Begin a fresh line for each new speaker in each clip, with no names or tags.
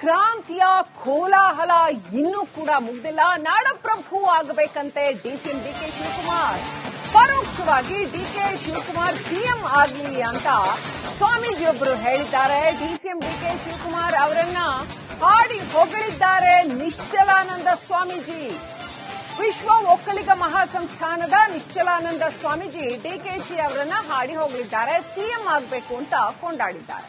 ಕ್ರಾಂತಿಯ ಕೋಲಾಹಲ ಇನ್ನೂ ಕೂಡ ಮುಗ್ದಿಲ್ಲ. ನಾಡಪ್ರಭು ಆಗಬೇಕಂತೆ ಡಿಸಿಎಂ ಡಿಕೆ ಶಿವಕುಮಾರ್. ಪರೋಕ್ಷವಾಗಿ ಡಿಕೆ ಶಿವಕುಮಾರ್ ಸಿಎಂ ಆಗಲಿ ಅಂತ ಸ್ವಾಮೀಜಿಯೊಬ್ಬರು ಹೇಳಿದ್ದಾರೆ. ಡಿಸಿಎಂ ಡಿಕೆ ಶಿವಕುಮಾರ್ ಅವರನ್ನ ಹಾಡಿ ಹೊಗಳಿದ್ದಾರೆ ನಿಶ್ಚಲಾನಂದ ಸ್ವಾಮೀಜಿ. ವಿಶ್ವ ಒಕ್ಕಲಿಗ ಮಹಾಸಂಸ್ಥಾನದ ನಿಶ್ಚಲಾನಂದ ಸ್ವಾಮೀಜಿ ಡಿಕೆಶಿ ಅವರನ್ನ ಹಾಡಿ ಹೋಗಲಿದ್ದಾರೆ. ಸಿಎಂ ಆಗಬೇಕು ಅಂತ ಕೊಂಡಾಡಿದ್ದಾರೆ.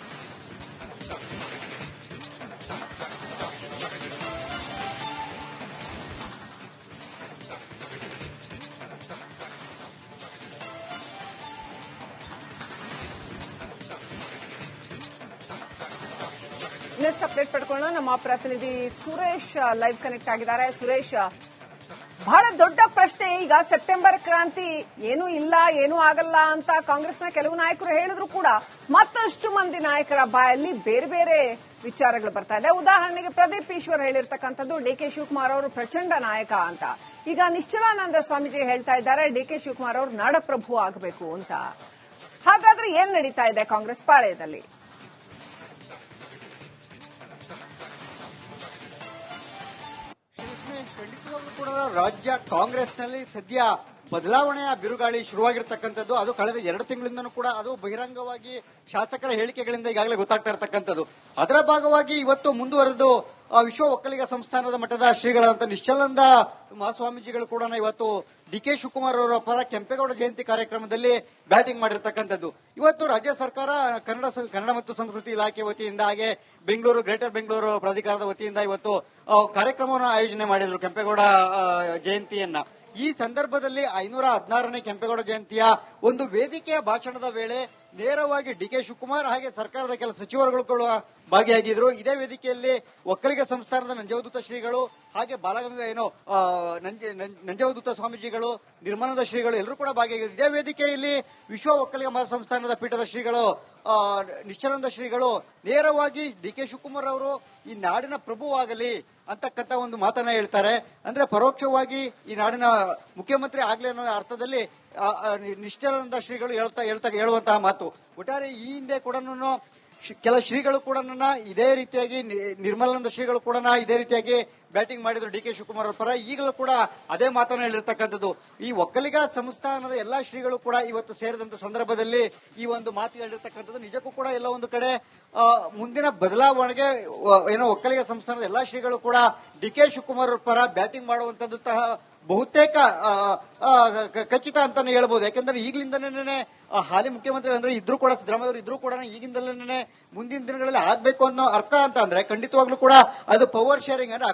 Next update ಪಡ್ಕೊಳ್ಳೋಣ. ನಮ್ಮ ಪ್ರತಿನಿಧಿ ಸುರೇಶ್ ಲೈವ್ ಕನೆಕ್ಟ್ ಆಗಿದ್ದಾರೆ. ಸುರೇಶ್, ಬಹಳ ದೊಡ್ಡ ಪ್ರಶ್ನೆ ಈಗ ಸೆಪ್ಟೆಂಬರ್ ಕ್ರಾಂತಿ ಏನೂ ಇಲ್ಲ, ಏನೂ ಆಗಲ್ಲ ಅಂತ ಕಾಂಗ್ರೆಸ್ನ ಕೆಲವು ನಾಯಕರು ಹೇಳಿದ್ರು ಕೂಡ ಮತ್ತಷ್ಟು ಮಂದಿ ನಾಯಕರ ಬಾಯಲ್ಲಿ ಬೇರೆ ಬೇರೆ ವಿಚಾರಗಳು ಬರ್ತಾ ಇದೆ. ಉದಾಹರಣೆಗೆ ಪ್ರದೀಪ್ ಈಶ್ವರ್ ಹೇಳಿರ್ತಕ್ಕಂಥದ್ದು ಡಿಕೆ ಶಿವಕುಮಾರ್ ಅವರು ಪ್ರಚಂಡ ನಾಯಕ ಅಂತ. ಈಗ ನಿಶ್ಚಲಾನಂದ ಸ್ವಾಮೀಜಿ ಹೇಳ್ತಾ ಇದ್ದಾರೆ ಡಿಕೆ ಶಿವಕುಮಾರ್ ಅವರು ನಾಡಪ್ರಭು ಆಗಬೇಕು ಅಂತ. ಹಾಗಾದ್ರೆ ಏನ್ ನಡೀತಾ ಇದೆ ಕಾಂಗ್ರೆಸ್ ಪಾಳೆಯದಲ್ಲಿ?
ಖಂಡಿತವಾಗ್ಲೂ ಕೂಡ ರಾಜ್ಯ ಕಾಂಗ್ರೆಸ್ನಲ್ಲಿ ಸದ್ಯ ಬದಲಾವಣೆಯ ಬಿರುಗಾಳಿ ಶುರುವಾಗಿರ್ತಕ್ಕಂಥದ್ದು. ಅದು ಕಳೆದ 2 ತಿಂಗಳಿಂದನೂ ಕೂಡ ಅದು ಬಹಿರಂಗವಾಗಿ ಶಾಸಕರ ಹೇಳಿಕೆಗಳಿಂದ ಈಗಾಗಲೇ ಗೊತ್ತಾಗ್ತಾ ಇರತಕ್ಕಂಥದ್ದು. ಅದರ ಭಾಗವಾಗಿ ಇವತ್ತು ಮುಂದುವರೆದು ವಿಶ್ವ ಒಕ್ಕಲಿಗ ಸಂಸ್ಥಾನದ ಮಟ್ಟದ ಶ್ರೀಗಳಂತ ನಿಶ್ಚಲಾನಂದ ಮಹಾಸ್ವಾಮೀಜಿಗಳು ಕೂಡ ಇವತ್ತು ಡಿಕೆ ಶಿವಕುಮಾರ್ ಅವರ ಪರ ಕೆಂಪೇಗೌಡ ಜಯಂತಿ ಕಾರ್ಯಕ್ರಮದಲ್ಲಿ ಬ್ಯಾಟಿಂಗ್ ಮಾಡಿರ್ತಕ್ಕಂಥದ್ದು. ಇವತ್ತು ರಾಜ್ಯ ಸರ್ಕಾರ ಕನ್ನಡ ಮತ್ತು ಸಂಸ್ಕೃತಿ ಇಲಾಖೆ ವತಿಯಿಂದ ಹಾಗೆ ಬೆಂಗಳೂರು ಗ್ರೇಟರ್ ಬೆಂಗಳೂರು ಪ್ರಾಧಿಕಾರದ ವತಿಯಿಂದ ಇವತ್ತು ಕಾರ್ಯಕ್ರಮವನ್ನು ಆಯೋಜನೆ ಮಾಡಿದ್ರು ಕೆಂಪೇಗೌಡ ಜಯಂತಿಯನ್ನ. ಈ ಸಂದರ್ಭದಲ್ಲಿ 516ನೇ ಕೆಂಪೇಗೌಡ ಜಯಂತಿಯ ಒಂದು ವೇದಿಕೆಯ ಭಾಷಣದ ವೇಳೆ ನೇರವಾಗಿ ಡಿಕೆ ಶಿವಕುಮಾರ್ ಹಾಗೆ ಸರ್ಕಾರದ ಕೆಲ ಸಚಿವರುಗಳು ಕೂಡ ಭಾಗಿಯಾಗಿದ್ರು. ಇದೇ ವೇದಿಕೆಯಲ್ಲಿ ಒಕ್ಕಲಿಗ ಸಂಸ್ಥಾನದ ನಂಜವಧೂತ ಶ್ರೀಗಳು ಹಾಗೆ ಬಾಲಗಂಗಾ ನಂಜವಧೂತ ಸ್ವಾಮೀಜಿಗಳು, ನಿರ್ಮಾಣದ ಶ್ರೀಗಳು ಎಲ್ಲರೂ ಕೂಡ ಭಾಗಿಯಾಗಿದ್ರು. ಇದೇ ವೇದಿಕೆಯಲ್ಲಿ ವಿಶ್ವ ಒಕ್ಕಲಿಗ ಮಹಾಸಂಸ್ಥಾನದ ಪೀಠದ ಶ್ರೀಗಳು ನಿಶ್ಚಲಾನಂದ ಶ್ರೀಗಳು ನೇರವಾಗಿ ಡಿಕೆ ಶಿವಕುಮಾರ್ ಅವರು ಈ ನಾಡಿನ ಪ್ರಭುವಾಗಲಿ ಅಂತಕ್ಕಂಥ ಒಂದು ಮಾತನ್ನ ಹೇಳ್ತಾರೆ. ಅಂದ್ರೆ ಪರೋಕ್ಷವಾಗಿ ಈ ನಾಡಿನ ಮುಖ್ಯಮಂತ್ರಿ ಆಗ್ಲಿ ಅನ್ನೋ ಅರ್ಥದಲ್ಲಿ ನಿಶ್ಚಲಾನಂದ ಶ್ರೀಗಳು ಹೇಳುವಂತಹ ಮಾತು. ಒಟ್ಟಾರೆ ಈ ಹಿಂದೆ ಕೂಡ ಕೆಲ ಶ್ರೀಗಳು ಕೂಡ ಇದೇ ರೀತಿಯಾಗಿ ನಿರ್ಮಲಾನಂದ ಶ್ರೀಗಳು ಕೂಡ ಇದೇ ರೀತಿಯಾಗಿ ಬ್ಯಾಟಿಂಗ್ ಮಾಡಿದ್ರು ಡಿಕೆ ಶಿವಕುಮಾರ್ ಅವರ ಪರ. ಈಗಲೂ ಕೂಡ ಅದೇ ಮಾತನ್ನು ಹೇಳಿರ್ತಕ್ಕಂಥದ್ದು. ಈ ಒಕ್ಕಲಿಗ ಸಂಸ್ಥಾನದ ಎಲ್ಲಾ ಶ್ರೀಗಳು ಕೂಡ ಇವತ್ತು ಸೇರಿದಂತ ಸಂದರ್ಭದಲ್ಲಿ ಈ ಒಂದು ಮಾತು ಹೇಳಿರ್ತಕ್ಕಂಥದ್ದು ನಿಜಕ್ಕೂ ಕೂಡ ಎಲ್ಲ ಒಂದು ಕಡೆ ಮುಂದಿನ ಬದಲಾವಣೆಗೆ ಏನೋ ಒಕ್ಕಲಿಗ ಸಂಸ್ಥಾನದ ಎಲ್ಲಾ ಶ್ರೀಗಳು ಕೂಡ ಡಿಕೆ ಶಿವಕುಮಾರ್ ಅವರ ಪರ ಬ್ಯಾಟಿಂಗ್ ಮಾಡುವಂತದ್ದು ಬಹುತೇಕ ಖಚಿತ ಅಂತಾನೆ ಹೇಳ್ಬೋದು. ಯಾಕಂದ್ರೆ ಈಗಲಿಂದನೇ ಹಾಲಿ ಮುಖ್ಯಮಂತ್ರಿ ಅಂದ್ರೆ ಇದ್ರು ಕೂಡ ಸಿದ್ದರಾಮಯ್ಯ ಅವರು ಇದ್ರು ಕೂಡ ಈಗಿಂದಲೇ ಮುಂದಿನ ದಿನಗಳಲ್ಲಿ ಆಗ್ಬೇಕು ಅನ್ನೋ ಅರ್ಥ ಅಂತ ಅಂದ್ರೆ ಖಂಡಿತವಾಗ್ಲೂ ಕೂಡ ಅದು ಪವರ್ ಶೇರಿಂಗ್ ಅಂದ್ರೆ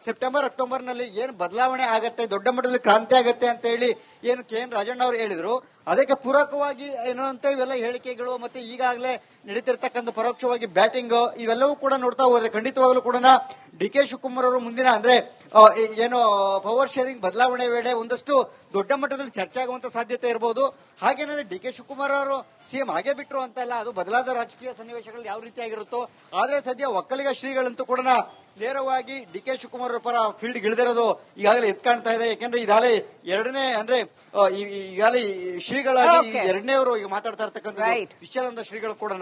ಸೆಪ್ಟೆಂಬರ್ ಅಕ್ಟೋಬರ್ ನಲ್ಲಿ ಏನು ಬದಲಾವಣೆ ಆಗತ್ತೆ, ದೊಡ್ಡ ಮಟ್ಟದಲ್ಲಿ ಕ್ರಾಂತಿ ಆಗತ್ತೆ ಅಂತ ಹೇಳಿ ಏನು KN ರಾಜಣ್ಣ ಅವರು ಹೇಳಿದ್ರು, ಅದಕ್ಕೆ ಪೂರಕವಾಗಿ ಏನೋ ಅಂತ ಇವೆಲ್ಲ ಹೇಳಿಕೆಗಳು ಮತ್ತೆ ಈಗಾಗಲೇ ನಡೀತಿರ್ತಕ್ಕಂಥ ಪರೋಕ್ಷವಾಗಿ ಬ್ಯಾಟಿಂಗ್ ಇವೆಲ್ಲವೂ ಕೂಡ ನೋಡ್ತಾ ಹೋದ್ರೆ ಖಂಡಿತವಾಗ್ಲೂ ಕೂಡ ಡಿಕೆ ಶಿವಕುಮಾರ್ ಅವರು ಮುಂದಿನ ಅಂದ್ರೆ ಏನು ಪವರ್ ಶೇರಿಂಗ್ ಬದಲಾವಣೆ ವೇಳೆ ಒಂದಷ್ಟು ದೊಡ್ಡ ಮಟ್ಟದಲ್ಲಿ ಚರ್ಚೆ ಆಗುವಂತ ಸಾಧ್ಯತೆ ಇರಬಹುದು. ಹಾಗೇನೇ ಡಿಕೆ ಶಿವಕುಮಾರ್ ಅವರು ಸಿಎಂ ಹಾಗೆ ಬಿಟ್ರು ಅಂತ ಇಲ್ಲ, ಅದು ಬದಲಾದ ರಾಜಕೀಯ ಸನ್ನಿವೇಶಗಳು ಯಾವ ರೀತಿಯಾಗಿರುತ್ತೋ. ಆದ್ರೆ ಸದ್ಯ ಒಕ್ಕಲಿಗ ಶ್ರೀಗಳಂತೂ ಕೂಡ ನೇರವಾಗಿ ಡಿಕೆ ಶಿವಕುಮಾರ್ ಅವರ ಪರ ಫೀಲ್ಡ್ ಇಳಿದಿರೋದು ಈಗಾಗಲೇ ಎದ್ದು ಕಾಣ್ತಾ ಇದೆ. ಯಾಕಂದ್ರೆ ಇದಾಗಲೇ ಎರಡನೇ ಅಂದ್ರೆ ಈಗಾಗಲೇ ಶ್ರೀಗಳಾಗಿ ಎರಡನೇವರು ಈಗ ಮಾತಾಡ್ತಾ ಇರ್ತಕ್ಕಂಥದ್ದು ನಿಶ್ಚಲಾನಂದ ಶ್ರೀಗಳು ಕೂಡ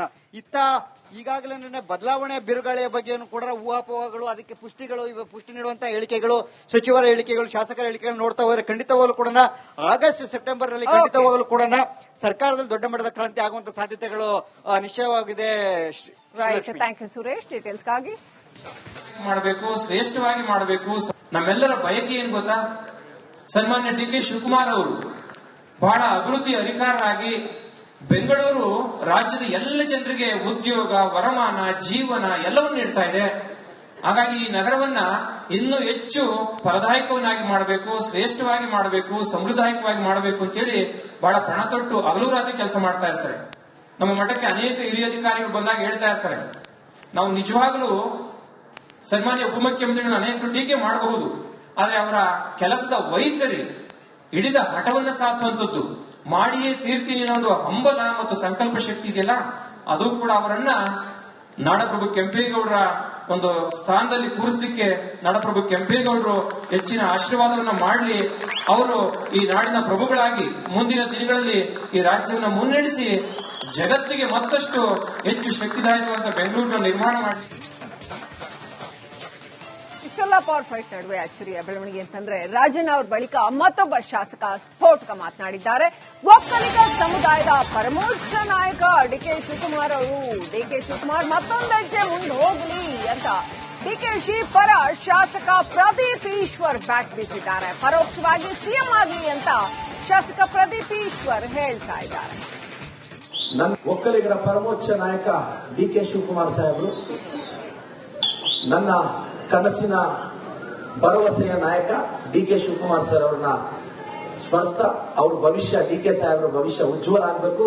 ಈಗಾಗಲೇ ಬದಲಾವಣೆ ಬಿರುಗಾಳಿಯ ಬಗ್ಗೆಯೂ ಕೂಡ ಊಹಾಪೋಹಗಳು, ಅದಕ್ಕೆ ಪುಷ್ಟಿ ನೀಡುವಂತಹ ಹೇಳಿಕೆಗಳು, ಸಚಿವರ ಹೇಳಿಕೆಗಳು, ಶಾಸಕರ ಹೇಳಿಕೆಗಳು ನೋಡ್ತಾ ಹೋದ್ರೆ ಖಂಡಿತವಾಗಲೂ ಕೂಡ ಆಗಸ್ಟ್ ಸೆಪ್ಟೆಂಬರ್ ನಲ್ಲಿ ಖಂಡಿತವಾಗಲೂ ಕೂಡ ಸರ್ಕಾರದಲ್ಲಿ ದೊಡ್ಡ ಮಟ್ಟದ ಕ್ರಾಂತಿ ಆಗುವಂತ ಸಾಧ್ಯತೆಗಳು ನಿಶ್ಚಯವಾಗಿದೆ.
ಥ್ಯಾಂಕ್ ಯು ಸುರೇಶ್, ಡೀಟೇಲ್ಸ್ಗಾಗಿ.
ಮಾಡಬೇಕು, ಶ್ರೇಷ್ಠವಾಗಿ ಮಾಡಬೇಕು. ನಮ್ಮೆಲ್ಲರ ಬಯಕೆ ಏನ್ ಗೊತ್ತಾ? ಸನ್ಮಾನ್ಯ ಡಿಕೆ ಶಿವಕುಮಾರ್ ಅವರು ಬಹಳ ಅಭಿವೃದ್ಧಿ ಅಧಿಕಾರರಾಗಿ ಬೆಂಗಳೂರು ರಾಜ್ಯದ ಎಲ್ಲ ಜನರಿಗೆ ಉದ್ಯೋಗ, ವರಮಾನ, ಜೀವನ ಎಲ್ಲವನ್ನೂ ನೀಡ್ತಾ ಇದೆ. ಹಾಗಾಗಿ ಈ ನಗರವನ್ನ ಇನ್ನೂ ಹೆಚ್ಚು ಫಲದಾಯಕವನ್ನಾಗಿ ಮಾಡಬೇಕು, ಶ್ರೇಷ್ಠವಾಗಿ ಮಾಡಬೇಕು, ಸಮೃದ್ಧಾಯಕವಾಗಿ ಮಾಡಬೇಕು ಅಂತ ಹೇಳಿ ಬಹಳ ಪಣ ತೊಟ್ಟು ಹಗಲು ರಾತ್ರಿ ಕೆಲಸ ಮಾಡ್ತಾ ಇರ್ತಾರೆ. ನಮ್ಮ ಮಠಕ್ಕೆ ಅನೇಕ ಹಿರಿಯ ಅಧಿಕಾರಿಗಳು ಬಂದಾಗ ಹೇಳ್ತಾ ಇರ್ತಾರೆ, ನಾವು ನಿಜವಾಗ್ಲೂ ಸನ್ಮಾನ್ಯ ಉಪಮುಖ್ಯಮಂತ್ರಿಗಳನ್ನ ಅನೇಕರು ಟೀಕೆ ಮಾಡಬಹುದು, ಆದ್ರೆ ಅವರ ಕೆಲಸದ ವೈಖರಿ ಹಿಡಿದ ಹಠವನ್ನ ಸಾಧಿಸುವಂತದ್ದು, ಮಾಡಿಯೇ ತೀರ್ತೀನಿ ಅನ್ನೋ ಹಂಬಲ ಮತ್ತು ಸಂಕಲ್ಪ ಶಕ್ತಿ ಇದೆಯಲ್ಲ, ಅದು ಕೂಡ ಅವರನ್ನ ನಾಡಪ್ರಭು ಕೆಂಪೇಗೌಡರ ಒಂದು ಸ್ಥಾನದಲ್ಲಿ ಕೂರಿಸಲಿಕ್ಕೆ ನಾಡಪ್ರಭು ಕೆಂಪೇಗೌಡರು ಹೆಚ್ಚಿನ ಆಶೀರ್ವಾದವನ್ನ ಮಾಡಲಿ. ಅವರು ಈ ನಾಡಿನ ಪ್ರಭುಗಳಾಗಿ ಮುಂದಿನ ದಿನಗಳಲ್ಲಿ ಈ ರಾಜ್ಯವನ್ನು ಮುನ್ನಡೆಸಿ ಜಗತ್ತಿಗೆ ಮತ್ತಷ್ಟು ಹೆಚ್ಚು ಶಕ್ತಿದಾಯಕವಾದ ಬೆಂಗಳೂರನ್ನ ನಿರ್ಮಾಣ ಮಾಡಲಿ.
ಇಷ್ಟೆಲ್ಲ ಪವರ್ ಫೈಟ್ ನಡುವೆ ಅಚ್ಚರಿಯ ಬೆಳವಣಿಗೆ ಅಂತಂದ್ರೆ ರಾಜಣ್ಣ ಅವ್ರ ಬಳಿಕ ಮತ್ತೊಬ್ಬ ಶಾಸಕ ಸ್ಫೋಟಕ ಮಾತನಾಡಿದ್ದಾರೆ. ಒಕ್ಕಲಿಗ ಸಮುದಾಯದ ಪರಮೋಚ್ಚ ನಾಯಕ ಡಿಕೆ ಶಿವಕುಮಾರ್ ಅವರು ಡಿಕೆ ಶಿವಕುಮಾರ್ ಮತ್ತೊಂದು ಹೆಜ್ಜೆ ಮುಂದೆ ಹೋಗಲಿ ಅಂತ ಡಿಕೆಶಿ ಪರ ಶಾಸಕ ಪ್ರದೀಪ್ ಈಶ್ವರ್ ಬ್ಯಾಟ್ ಬೀಸಿದ್ದಾರೆ. ಪರೋಕ್ಷವಾಗಿ ಸಿಎಂ ಆಗಲಿ ಅಂತ ಶಾಸಕ ಪ್ರದೀಪ್ ಈಶ್ವರ್ ಹೇಳ್ತಾ ಇದ್ದಾರೆ.
ನನ್ನ ಒಕ್ಕಲಿಗರ ಪರಮೋಚ್ಚ ನಾಯಕ ಡಿಕೆ ಶಿವಕುಮಾರ್ ಸಾಹೇಬರು, ನನ್ನ ಕನಸಿನ ಭರವಸೆಯ ನಾಯಕ ಡಿಕೆ ಶಿವಕುಮಾರ್ ಸರ್ ಅವ್ರನ್ನ ಸ್ಮರಿಸ್ತಾ ಅವ್ರ ಭವಿಷ್ಯ, ಡಿಕೆ ಸಾಹೇಬ್ರ ಭವಿಷ್ಯ ಉಜ್ವಲ ಆಗಬೇಕು,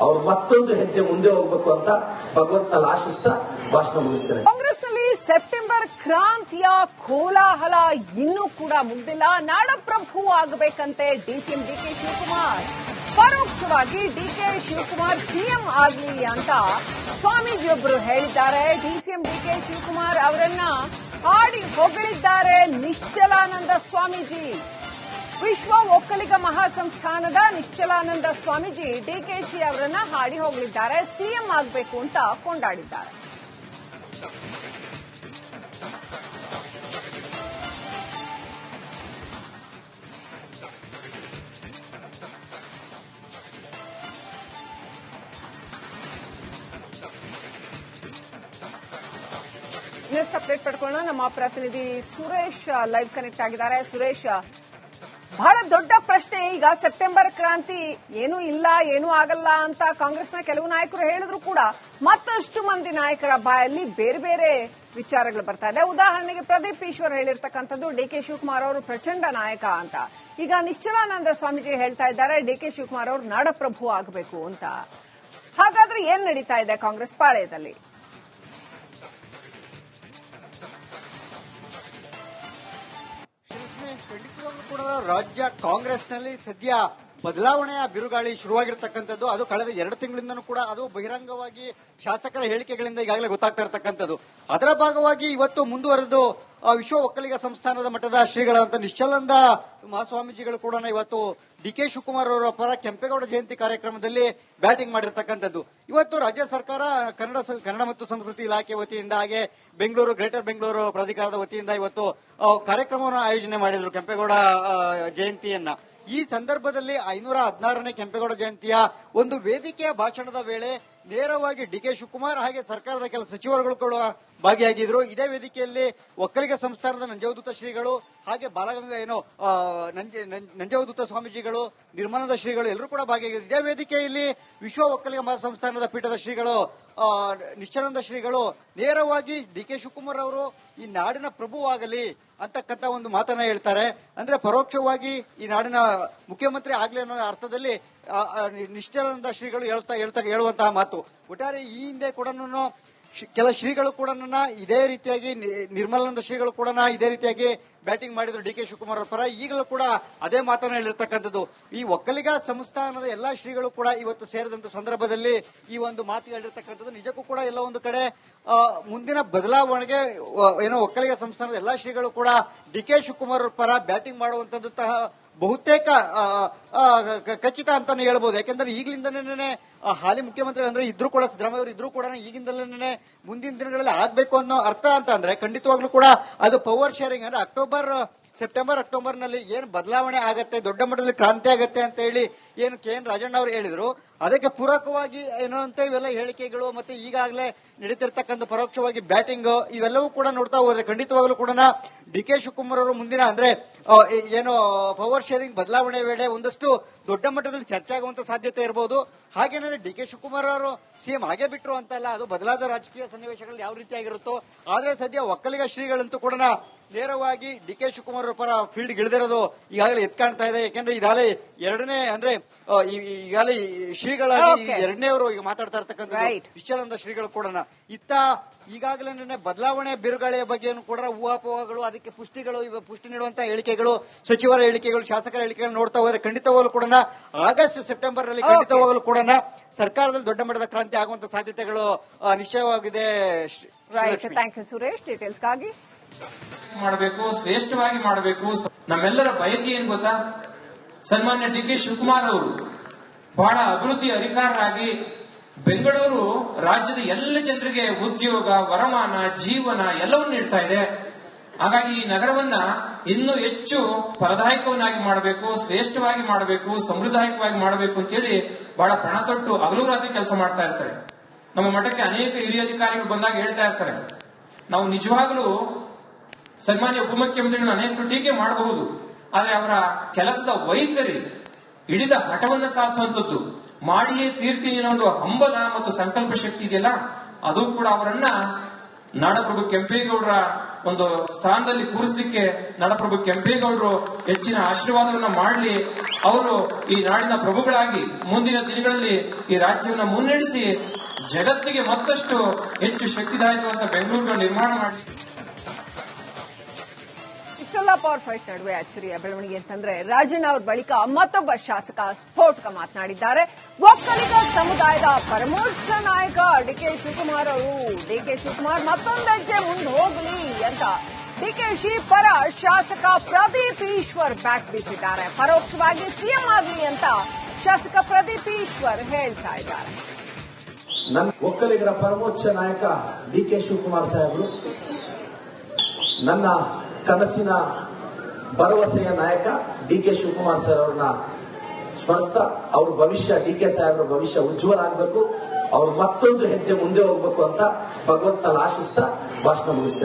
ಅವ್ರು ಮತ್ತೊಂದು ಹೆಜ್ಜೆ ಮುಂದೆ ಹೋಗ್ಬೇಕು ಅಂತ ಭಗವಂತನಲ್ಲಿ ಆಶಿಸ್ತಾ ಭಾಷಣ ಮುಗಿಸ್ತೇನೆ.
ಕಾಂಗ್ರೆಸ್ನಲ್ಲಿ ಸೆಪ್ಟೆಂಬರ್ ಕ್ರಾಂತಿಯ ಕೋಲಾಹಲ ಇನ್ನೂ ಕೂಡ ಮುಗ್ದಿಲ್ಲ. ನಾಡಪ್ರಭು ಆಗಬೇಕಂತೆ ಡಿಸಿಎಂ ಡಿಕೆ ಶಿವಕುಮಾರ್. ಪರೋಕ್ಷವಾಗಿ ಡಿಕೆ ಶಿವಕುಮಾರ್ ಸಿಎಂ ಆಗಲಿ ಅಂತ ಸ್ವಾಮೀಜಿಯೊಬ್ಬರು ಹೇಳಿದ್ದಾರೆ. ಡಿಸಿಎಂ ಡಿಕೆ ಶಿವಕುಮಾರ್ ಅವರನ್ನ ಹಾಡಿ ಹೊಗಳಿದ್ದಾರೆ ನಿಶ್ಚಲಾನಂದ ಸ್ವಾಮೀಜಿ. ವಿಶ್ವ ಒಕ್ಕಲಿಗ ಮಹಾಸಂಸ್ಥಾನದ ನಿಶ್ಚಲಾನಂದ ಸ್ವಾಮೀಜಿ ಡಿಕೆಶಿ ಅವರನ್ನ ಹಾಡಿ ಹೊಗಳಿದ್ದಾರೆ. ಸಿಎಂ ಆಗಬೇಕು ಅಂತ ಕೊಂಡಾಡಿದ್ದಾರೆ. Next update ಪಡ್ಕೊಳ್ಳೋಣ. ನಮ್ಮ ಪ್ರತಿನಿಧಿ ಸುರೇಶ್ ಲೈವ್ ಕನೆಕ್ಟ್ ಆಗಿದ್ದಾರೆ. ಸುರೇಶ್, ಬಹಳ ದೊಡ್ಡ ಪ್ರಶ್ನೆ ಈಗ ಸೆಪ್ಟೆಂಬರ್ ಕ್ರಾಂತಿ ಏನೂ ಇಲ್ಲ, ಏನೂ ಆಗಲ್ಲ ಅಂತ ಕಾಂಗ್ರೆಸ್ನ ಕೆಲವು ನಾಯಕರು ಹೇಳಿದ್ರು ಕೂಡ ಮತ್ತಷ್ಟು ಮಂದಿ ನಾಯಕರ ಬಾಯಲ್ಲಿ ಬೇರೆ ಬೇರೆ ವಿಚಾರಗಳು ಬರ್ತಾ ಇದೆ. ಉದಾಹರಣೆಗೆ ಪ್ರದೀಪ್ ಈಶ್ವರ್ ಹೇಳಿರ್ತಕ್ಕಂಥದ್ದು ಡಿಕೆ ಶಿವಕುಮಾರ್ ಅವರು ಪ್ರಚಂಡ ನಾಯಕ ಅಂತ. ಈಗ ನಿಶ್ಚಲಾನಂದ ಸ್ವಾಮೀಜಿ ಹೇಳ್ತಾ ಇದ್ದಾರೆ ಡಿಕೆ ಶಿವಕುಮಾರ್ ಅವರು ನಾಡಪ್ರಭು ಆಗಬೇಕು ಅಂತ. ಹಾಗಾದ್ರೆ ಏನ್ ನಡೀತಾ ಇದೆ ಕಾಂಗ್ರೆಸ್ ಪಾಳೆಯದಲ್ಲಿ?
ಖಂಡಿತವಾಗ್ಲೂ ಕೂಡ ರಾಜ್ಯ ಕಾಂಗ್ರೆಸ್ನಲ್ಲಿ ಸದ್ಯ ಬದಲಾವಣೆಯ ಬಿರುಗಾಳಿ ಶುರುವಾಗಿರ್ತಕ್ಕಂಥದ್ದು. ಅದು ಕಳೆದ 2 ತಿಂಗಳಿಂದನೂ ಕೂಡ ಅದು ಬಹಿರಂಗವಾಗಿ ಶಾಸಕರ ಹೇಳಿಕೆಗಳಿಂದ ಈಗಾಗಲೇ ಗೊತ್ತಾಗ್ತಾ ಇರತಕ್ಕಂಥದ್ದು. ಅದರ ಭಾಗವಾಗಿ ಇವತ್ತು ಮುಂದುವರೆದು ವಿಶ್ವ ಒಕ್ಕಲಿಗ ಸಂಸ್ಥಾನದ ಮಟ್ಟದ ಶ್ರೀಗಳಂತ ನಿಶ್ಚಲಾನಂದ ಮಹಾಸ್ವಾಮೀಜಿಗಳು ಕೂಡ ಇವತ್ತು ಡಿಕೆ ಶಿವಕುಮಾರ್ ಅವರ ಪರ ಕೆಂಪೇಗೌಡ ಜಯಂತಿ ಕಾರ್ಯಕ್ರಮದಲ್ಲಿ ಬ್ಯಾಟಿಂಗ್ ಮಾಡಿರ್ತಕ್ಕಂಥದ್ದು. ಇವತ್ತು ರಾಜ್ಯ ಸರ್ಕಾರ ಕನ್ನಡ ಮತ್ತು ಸಂಸ್ಕೃತಿ ಇಲಾಖೆ ವತಿಯಿಂದ ಹಾಗೆ ಬೆಂಗಳೂರು ಗ್ರೇಟರ್ ಬೆಂಗಳೂರು ಪ್ರಾಧಿಕಾರದ ವತಿಯಿಂದ ಇವತ್ತು ಕಾರ್ಯಕ್ರಮವನ್ನು ಆಯೋಜನೆ ಮಾಡಿದ್ರು ಕೆಂಪೇಗೌಡ ಜಯಂತಿಯನ್ನ. ಈ ಸಂದರ್ಭದಲ್ಲಿ 516ನೇ ಕೆಂಪೇಗೌಡ ಜಯಂತಿಯ ಒಂದು ವೇದಿಕೆಯ ಭಾಷಣದ ವೇಳೆ ನೇರವಾಗಿ ಡಿಕೆ ಶಿವಕುಮಾರ್ ಹಾಗೆ ಸರ್ಕಾರದ ಕೆಲ ಸಚಿವರುಗಳು ಕೂಡ ಭಾಗಿಯಾಗಿದ್ರು. ಇದೇ ವೇದಿಕೆಯಲ್ಲಿ ಒಕ್ಕಲಿಗ ಸಂಸ್ಥಾನದ ನಂಜವಧೂತ ಶ್ರೀಗಳು ಹಾಗೆ ಬಾಲಗಂಗಾ ನಂಜವಧೂತ ಸ್ವಾಮೀಜಿಗಳು, ನಿರ್ಮಲಾನಂದ ಶ್ರೀಗಳು ಎಲ್ಲರೂ ಕೂಡ ಭಾಗಿಯಾಗಿದ್ರು. ಇದೇ ವೇದಿಕೆಯಲ್ಲಿ ವಿಶ್ವ ಒಕ್ಕಲಿಗ ಮಹಾಸಂಸ್ಥಾನದ ಪೀಠದ ಶ್ರೀಗಳು ನಿಶ್ಚಲಾನಂದ ಶ್ರೀಗಳು ನೇರವಾಗಿ ಡಿಕೆ ಶಿವಕುಮಾರ್ ಅವರು ಈ ನಾಡಿನ ಪ್ರಭುವಾಗಲಿ ಅಂತಕ್ಕಂಥ ಒಂದು ಮಾತನ್ನ ಹೇಳ್ತಾರೆ. ಅಂದ್ರೆ ಪರೋಕ್ಷವಾಗಿ ಈ ನಾಡಿನ ಮುಖ್ಯಮಂತ್ರಿ ಆಗ್ಲಿ ಅನ್ನೋ ಅರ್ಥದಲ್ಲಿ ನಿಶ್ಚಲಾನಂದ ಶ್ರೀಗಳು ಹೇಳುವಂತಹ ಮಾತು. ಒಟ್ಟಾರೆ ಈ ಹಿಂದೆ ಕೂಡ ಕೆಲ ಶ್ರೀಗಳು ಕೂಡ ಇದೇ ರೀತಿಯಾಗಿ ನಿರ್ಮಲಾನಂದ ಶ್ರೀಗಳು ಕೂಡ ಇದೇ ರೀತಿಯಾಗಿ ಬ್ಯಾಟಿಂಗ್ ಮಾಡಿದ್ರು ಡಿಕೆ ಶಿವಕುಮಾರ್ ಅವರ ಪರ. ಈಗಲೂ ಕೂಡ ಅದೇ ಮಾತನ್ನ ಹೇಳಿರ್ತಕ್ಕಂಥದ್ದು. ಈ ಒಕ್ಕಲಿಗ ಸಂಸ್ಥಾನದ ಎಲ್ಲಾ ಶ್ರೀಗಳು ಕೂಡ ಇವತ್ತು ಸೇರಿದಂತ ಸಂದರ್ಭದಲ್ಲಿ ಈ ಒಂದು ಮಾತು ಹೇಳಿರ್ತಕ್ಕಂಥದ್ದು ನಿಜಕ್ಕೂ ಕೂಡ ಎಲ್ಲ ಒಂದು ಕಡೆ ಮುಂದಿನ ಬದಲಾವಣೆಗೆ ಏನೋ ಒಕ್ಕಲಿಗ ಸಂಸ್ಥಾನದ ಎಲ್ಲಾ ಶ್ರೀಗಳು ಕೂಡ ಡಿಕೆ ಶಿವಕುಮಾರ್ ಅವರ ಪರ ಬ್ಯಾಟಿಂಗ್ ಮಾಡುವಂತದ್ದು ಬಹುತೇಕ ಖಚಿತ ಅಂತಾನೆ ಹೇಳ್ಬೋದು. ಯಾಕೆಂದ್ರೆ ಈಗಲಿಂದನೇ ಹಾಲಿ ಮುಖ್ಯಮಂತ್ರಿ ಅಂದ್ರೆ ಇದ್ರು ಕೂಡ ಸಿದ್ದರಾಮಯ್ಯ ಅವರು ಇದ್ರು ಕೂಡ ಈಗಿಂದಲೇ ಮುಂದಿನ ದಿನಗಳಲ್ಲಿ ಆಗ್ಬೇಕು ಅನ್ನೋ ಅರ್ಥ ಅಂತ ಅಂದ್ರೆ ಖಂಡಿತವಾಗ್ಲೂ ಕೂಡ ಅದು ಪವರ್ ಶೇರಿಂಗ್ ಅಂದ್ರೆ ಸೆಪ್ಟೆಂಬರ್ ಅಕ್ಟೋಬರ್ನಲ್ಲಿ ಏನು ಬದಲಾವಣೆ ಆಗತ್ತೆ, ದೊಡ್ಡ ಮಟ್ಟದಲ್ಲಿ ಕ್ರಾಂತಿ ಆಗತ್ತೆ ಅಂತ ಹೇಳಿ ಏನು KN ರಾಜಣ್ಣ ಅವರು ಹೇಳಿದ್ರು, ಅದಕ್ಕೆ ಪೂರಕವಾಗಿ ಏನೋ ಅಂತ ಇವೆಲ್ಲ ಹೇಳಿಕೆಗಳು ಮತ್ತೆ ಈಗಾಗಲೇ ನಡೀತಿರ್ತಕ್ಕಂಥ ಪರೋಕ್ಷವಾಗಿ ಬ್ಯಾಟಿಂಗ್ ಇವೆಲ್ಲವೂ ಕೂಡ ನೋಡ್ತಾ ಹೋದ್ರೆ ಖಂಡಿತವಾಗ್ಲೂ ಕೂಡ ಡಿಕೆ ಶಿವಕುಮಾರ್ ಅವರು ಮುಂದಿನ ಅಂದ್ರೆ ಏನು ಪವರ್ ಶೇರಿಂಗ್ ಬದಲಾವಣೆ ವೇಳೆ ಒಂದಷ್ಟು ದೊಡ್ಡ ಮಟ್ಟದಲ್ಲಿ ಚರ್ಚೆ ಆಗುವಂತ ಸಾಧ್ಯತೆ ಇರಬಹುದು. ಹಾಗೇನೇ ಡಿಕೆ ಶಿವಕುಮಾರ್ ಅವರು ಸಿಎಂ ಹಾಗೆ ಬಿಟ್ರು ಅಂತಲ್ಲ, ಅದು ಬದಲಾದ ರಾಜಕೀಯ ಸನ್ನಿವೇಶಗಳು ಯಾವ ರೀತಿಯಾಗಿರುತ್ತೋ. ಆದ್ರೆ ಸದ್ಯ ಒಕ್ಕಲಿಗ ಶ್ರೀಗಳಂತೂ ಕೂಡ ನೇರವಾಗಿ ಡಿಕೆ ಶಿವಕುಮಾರ್ ಅವರ ಪರ ಫೀಲ್ಡ್ ಇಳಿದಿರೋದು ಈಗಾಗಲೇ ಎತ್ ಕಾಣ್ತಾ ಇದೆ. ಯಾಕೆಂದ್ರೆ ಈಗಾಗಲೇ ಎರಡನೇ ಅಂದ್ರೆ ಈಗಾಗಲೇ ಶ್ರೀಗಳಾಗಿ ಎರಡನೇವರು ಈಗ ಮಾತಾಡ್ತಾ ಇರ್ತಕ್ಕಂಥ ನಿಶ್ಚಲಾನಂದ ಶ್ರೀಗಳು ಕೂಡ ಇತ್ತ ಈಗಾಗಲೇ ಬದಲಾವಣೆ ಬಿರುಗಾಳಿಯ ಬಗ್ಗೆಯೂ ಕೂಡ ಊಹಾಪೋಹಗಳು, ಅದಕ್ಕೆ ಪುಷ್ಟಿ ನೀಡುವಂತಹ ಹೇಳಿಕೆಗಳು, ಸಚಿವರ ಹೇಳಿಕೆಗಳು, ಶಾಸಕರ ಹೇಳಿಕೆಗಳು ನೋಡ್ತಾ ಹೋದ್ರೆ ಖಂಡಿತವಾಗಲೂ ಕೂಡ ಆಗಸ್ಟ್ ಸೆಪ್ಟೆಂಬರ್ ನಲ್ಲಿ ಖಂಡಿತವಾಗಲೂ ಕೂಡ ಸರ್ಕಾರದಲ್ಲಿ ದೊಡ್ಡ ಮಟ್ಟದ ಕ್ರಾಂತಿ ಆಗುವಂತ ಸಾಧ್ಯತೆಗಳು ನಿಶ್ಚಯವಾಗಿದೆ.
ಥ್ಯಾಂಕ್ ಯು ಸುರೇಶ್, ಡೀಟೇಲ್ಸ್ಗಾಗಿ.
ಮಾಡಬೇಕು, ಶ್ರೇಷ್ಠವಾಗಿ ಮಾಡಬೇಕು. ನಮ್ಮೆಲ್ಲರ ಬಯಕೆ ಏನ್ ಗೊತ್ತಾ? ಸನ್ಮಾನ್ಯ ಡಿಕೆ ಶಿವಕುಮಾರ್ ಅವರು ಬಹಳ ಅಭಿವೃದ್ಧಿ ಅಧಿಕಾರರಾಗಿ ಬೆಂಗಳೂರು ರಾಜ್ಯದ ಎಲ್ಲ ಜನರಿಗೆ ಉದ್ಯೋಗ, ವರಮಾನ, ಜೀವನ ಎಲ್ಲವನ್ನೂ ನೀಡ್ತಾ ಇದೆ. ಹಾಗಾಗಿ ಈ ನಗರವನ್ನ ಇನ್ನೂ ಹೆಚ್ಚು ಫಲದಾಯಕವನ್ನಾಗಿ ಮಾಡಬೇಕು, ಶ್ರೇಷ್ಠವಾಗಿ ಮಾಡಬೇಕು, ಸಮೃದ್ಧಾಯಕವಾಗಿ ಮಾಡಬೇಕು ಅಂತ ಹೇಳಿ ಬಹಳ ಪ್ರಾಣ ತೊಟ್ಟು ಹಗಲು ರಾತ್ರಿ ಕೆಲಸ ಮಾಡ್ತಾ ಇರ್ತಾರೆ. ನಮ್ಮ ಮಠಕ್ಕೆ ಅನೇಕ ಹಿರಿಯ ಅಧಿಕಾರಿಗಳು ಬಂದಾಗ ಹೇಳ್ತಾ ಇರ್ತಾರೆ, ನಾವು ನಿಜವಾಗ್ಲೂ ಸನ್ಮಾನ್ಯ ಉಪಮುಖ್ಯಮಂತ್ರಿಗಳನ್ನ ಅನೇಕರು ಟೀಕೆ ಮಾಡಬಹುದು, ಆದ್ರೆ ಅವರ ಕೆಲಸದ ವೈಖರಿ, ಹಿಡಿದ ಹಠವನ್ನ ಸಾಧಿಸುವಂತದ್ದು, ಮಾಡಿಯೇ ತೀರ್ತೀನಿ ಅನ್ನೋ ಒಂದು ಹಂಬಲ ಮತ್ತು ಸಂಕಲ್ಪ ಶಕ್ತಿ ಇದೆಯಲ್ಲ, ಅದು ಕೂಡ ಅವರನ್ನ ನಾಡಪ್ರಭು ಕೆಂಪೇಗೌಡರ ಒಂದು ಸ್ಥಾನದಲ್ಲಿ ಕೂರಿಸಲಿಕ್ಕೆ ನಾಡಪ್ರಭು ಕೆಂಪೇಗೌಡರು ಹೆಚ್ಚಿನ ಆಶೀರ್ವಾದವನ್ನ ಮಾಡಲಿ, ಅವರು ಈ ನಾಡಿನ ಪ್ರಭುಗಳಾಗಿ ಮುಂದಿನ ದಿನಗಳಲ್ಲಿ ಈ ರಾಜ್ಯವನ್ನ ಮುನ್ನಡೆಸಿ ಜಗತ್ತಿಗೆ ಮತ್ತಷ್ಟು ಹೆಚ್ಚು ಶಕ್ತಿದಾಯಕವಾದ ಬೆಂಗಳೂರು ನಿರ್ಮಾಣ ಮಾಡಲಿ.
ಇಷ್ಟೆಲ್ಲ ಪವರ್ ಫೈಟ್ ನಡುವೆ ಅಚ್ಚರಿಯ ಬೆಳವಣಿಗೆ ಅಂತಂದ್ರೆ ರಾಜಣ್ಣ ಅವ್ರ ಬಳಿಕ ಮತ್ತೊಬ್ಬ ಶಾಸಕ ಸ್ಫೋಟಕ ಮಾತನಾಡಿದ್ದಾರೆ. ಒಕ್ಕಲಿಗ ಸಮುದಾಯದ ಪರಮೋಚ್ಚ ನಾಯಕ ಡಿಕೆ ಶಿವಕುಮಾರ್ ಅವರು ಡಿಕೆ ಶಿವಕುಮಾರ್ ಮತ್ತೊಂದು ಹೆಜ್ಜೆ ಮುಂದೆ ಹೋಗಲಿ ಅಂತ ಡಿಕೆಶಿ ಪರ ಶಾಸಕ ಪ್ರದೀಪ್ ಈಶ್ವರ್ ಬ್ಯಾಟ್ ಬೀಸಿದ್ದಾರೆ. ಪರೋಕ್ಷವಾಗಿ ಸಿಎಂ ಆಗಲಿ ಅಂತ ಶಾಸಕ ಪ್ರದೀಪ್ ಈಶ್ವರ್ ಹೇಳ್ತಾ ಇದ್ದಾರೆ.
ನನ್ನ ಒಕ್ಕಲಿಗರ ಪರಮೋಚ್ಚ ನಾಯಕ ಡಿಕೆ ಶಿವಕುಮಾರ್ ಸಾಹೇಬರು, ನನ್ನ ಕನಸಿನ ಭರವಸೆಯ ನಾಯಕ ಡಿಕೆ ಶಿವಕುಮಾರ್ ಸರ್ ಅವ್ರನ್ನ ಸ್ಮರಿಸ್ತಾ, ಅವ್ರ ಭವಿಷ್ಯ, ಡಿಕೆ ಸಾಹೇಬ್ರ ಭವಿಷ್ಯ ಉಜ್ವಲ ಆಗಬೇಕು, ಅವ್ರು ಮತ್ತೊಂದು ಹೆಜ್ಜೆ ಮುಂದೆ ಹೋಗ್ಬೇಕು ಅಂತ ಭಗವಂತನ ಆಶಿಸ್ತಾ ಭಾಷಣ ಮುಗಿಸ್ತೇನೆ.